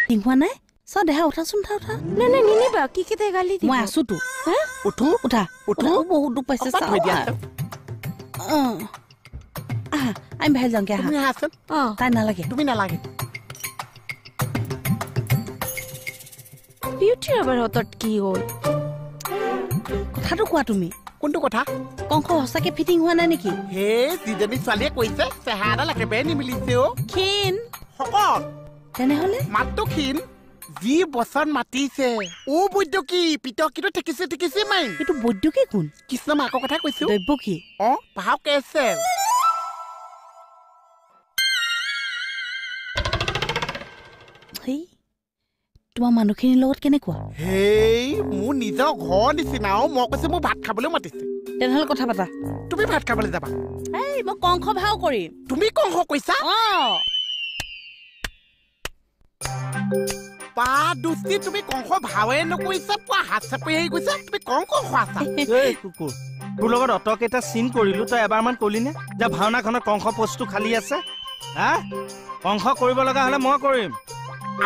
হোৱা নাই চাও দেহা উঠাচোন উঠা নাই নাই নিনিবা কি কেতে গালি দিব মই আছো তো উঠো উঠা উঠো বহুত দুখ পাইছে চাও আমি বাহিৰ যাওঁগে আহা তুমি আহাচোন তাই নালাগে তুমি নালাগে বিউটি আবাৰ হঠাৎ কি হল কথাটো কোৱা তুমি কোনটো কথা কংস সঁচাকে ফিটিং হোৱা নাই নেকি হে যিজনী ছোৱালীয়ে কৈছে চেহাৰাডাল একেবাৰে নিমিলিছে অ ক্ষীণ শকত তেনেহলে মাতটো ক্ষীণ যি বচন মাতিছে ও বৈদ্যকী পিতকীটো ঠেকিছে মাইন এইটো বৈদ্যকী কোন কৃষ্ণ মাকৰ কথা কৈছো দৈৱকী অ পাহাও কেছে হেই তোমাৰ মানুহখিনিৰ লগত কেনেকুৱা হেই মোৰ নিজৰ ঘৰ নিচিনা মই কৈছো মোক ভাত খাবলৈ মাতিছে তেনেহলে কথা পাতা তুমি ভাত খাবলৈ যাবা এই মই কংস ভাও কৰিম তুমি কংস কৈছা পা দুষ্টি তুমি কংস ভাৱে নকৰিছা পোৱা হাত চাপৰি আহি গৈছা তুমি কংস খোৱাছা এই কুকুৰ তোৰ লগত অটকেইটা চিন কৰিলো তই এবাৰমান কলি নে যে ভাওনাখনত কংস পোষ্টটো খালী আছে হা কংস কৰিব লগা হলে মই কৰিম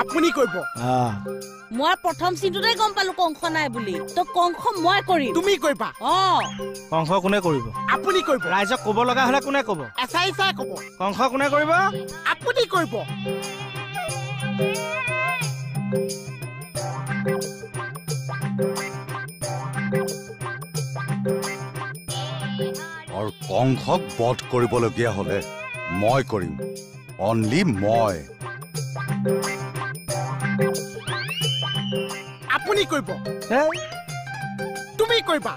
আপুনি কৰিব মই প্ৰথম চিনটোতে গম পালো কংস নাই বুলি তো কংস মই কৰিম তুমি কৰিবা কংস কোনে কৰিব আপুনি কৰিব ৰাইজক ক'ব লগা হলে কোনে ক'ব এচাই চাই ক'ব কংস কোনে কৰিব আপুনি কৰিব আৰু কংসক বধ কৰিবলগীয়া হলে মই কৰিম অনলি মই আপুনি কৰিব তুমি কৰিবা